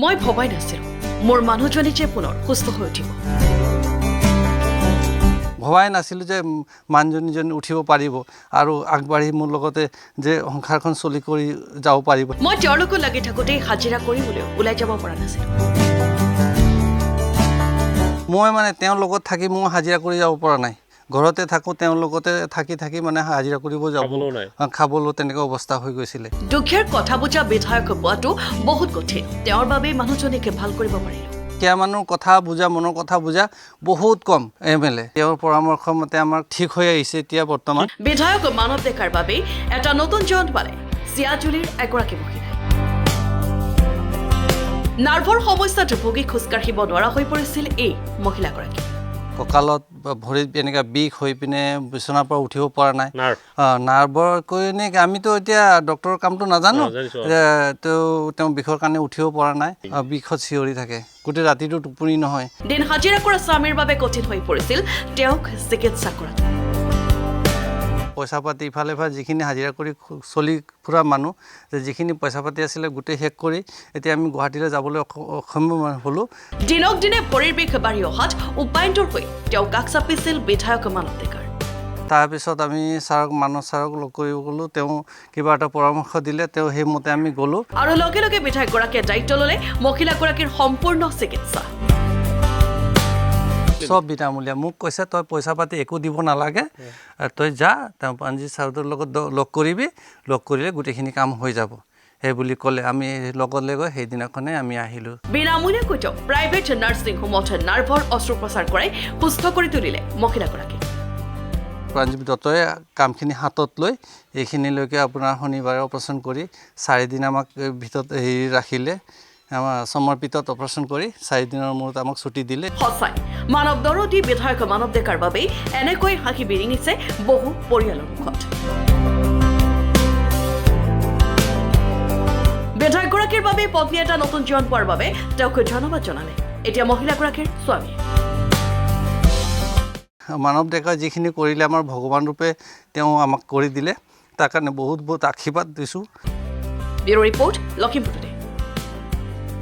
মই ভবাই নাছিলোঁ মোৰ মানুহজনী যে পুনৰ সুস্থ হৈ উঠিব। ভবাই নাছিলোঁ যে মানুহজনীজন উঠিব পাৰিব আৰু আগবাঢ়ি মোৰ লগতে যে সংসাৰখন চলি কৰি যাব পাৰিব। মই তেওঁৰ লগত লাগি থাকোঁতেই হাজিৰা কৰিবলৈও ওলাই যাব পৰা নাছিলোঁ। মই মানে তেওঁৰ লগত থাকি মই হাজিৰা কৰি যাব পৰা নাই। ঘৰতে থাকোঁ, তেওঁৰ লগতে থাকি মানে হাজিৰা কৰিব যাব খাবলৈ তেনেকুৱা অৱস্থা হৈ গৈছিলে। দুখীয়াৰ কথা বুজা বিধায়ক পোৱাটো বহুত কঠিন। তেওঁৰ বাবেই মানুহজনীকে ভাল কৰিব পাৰিলোঁ। দুখীয়া মানুহৰ কথা বুজা, মনৰ কথা বুজা বহুত কম MLA। তেওঁৰ পৰামৰ্শ মতে আমাৰ ঠিক হৈ আহিছে এতিয়া বৰ্তমান। বিধায়ক মানৱ ডেকাৰ বাবেই এটা নতুন জীৱন পালে চিয়াজুলিৰ এগৰাকী মহিলাই। নাৰ্ভৰ সমস্যাত ভুগি খোজকাঢ়িব নোৱাৰা হৈ পৰিছিল এই মহিলাগৰাকী। কঁকালত ভৰিত এনেকুৱা বিষ হৈ পিনে বিচনাৰ পৰা উঠিব পৰা নাই। নাৰ্ভৰ কাৰণে আমিতো এতিয়া ডক্টৰৰ কামটো নাজানো, তেওঁ বিষৰ কাৰণে উঠিব পৰা নাই, বিষত চিঞৰি থাকে, গোটেই ৰাতিটো টোপনি নহয়। দিন হাজিৰা কৰা স্বামীৰ বাবে কঠিন হৈ পৰিছিল তেওঁক চিকিৎসা কৰাটো। পইচা পাতি ইফালে যিখিনি হাজিৰা কৰি চলি ফুৰা মানুহ, যিখিনি পইচা পাতি আছিলে গোটেই শেষ কৰি এতিয়া আমি গুৱাহাটীলৈ যাবলৈ অক্ষম হ'লোঁ। দিনক দিনে ভৰিৰ বিষ বাঢ়ি অহাত উপায়ন্তৰ হৈ তেওঁ কাষ চাপিছিল বিধায়ক মানৱ ডেকাৰ। তাৰপিছত আমি মানৱ ছাৰক লগ কৰিব গ'লোঁ, তেওঁ কিবা এটা পৰামৰ্শ দিলে, তেওঁ সেইমতে আমি গ'লোঁ। আৰু লগে লগে বিধায়কগৰাকীয়ে দায়িত্ব ল'লে মহিলাগৰাকীৰ সম্পূৰ্ণ চিকিৎসা। চব বিনামূলীয়া। মোক কৈছে তই পইচা পাতি একো দিব নালাগে, তই যা, তেওঁ পাঞ্জি ছাৰৰ লগত লগ কৰিবি, লগ কৰিলে গোটেইখিনি কাম হৈ যাব, সেই বুলি ক'লে। আমি লগলৈ গৈ সেইদিনাখনে আমি আহিলোঁ। বিনামূলীয়াকৈ তেওঁ প্ৰাইভেট নাৰ্ছিং হোমত নাৰ্ভৰ অস্ত্ৰোপচাৰ কৰাই সুস্থ কৰি তুলিলে মহিলাগৰাকী। প্ৰাণজীৱ দত্তই কামখিনি হাতত লৈ এইখিনিলৈকে আপোনাৰ শনিবাৰে অপাৰেশ্যন কৰি 4 দিন আমাক ভিতৰত ৰাখিলে। আমাৰ সমৰ্পিতত অপাৰেশ্যন কৰি 4 দিনৰ মূৰত আমাক ছুটি দিলে। সঁচাই মানৱ দৰদী বিধায়ক মানৱ ডেকাৰ বাবেই এনেকৈ হাঁহি বিৰিঙিছে বহু পৰিয়ালৰ মুখত। বিধায়কগৰাকীৰ বাবে পত্নী এটা নতুন জীৱন পোৱাৰ বাবে তেওঁক ধন্যবাদ জনালে এতিয়া মহিলাগৰাকীৰ স্বামী। মানৱ ডেকাই যিখিনি কৰিলে আমাৰ ভগৱান ৰূপে তেওঁ আমাক কৰি দিলে, তাৰ কাৰণে বহুত বহুত আশীৰ্বাদ দিছোঁ। Bureau report, Lakhimpur.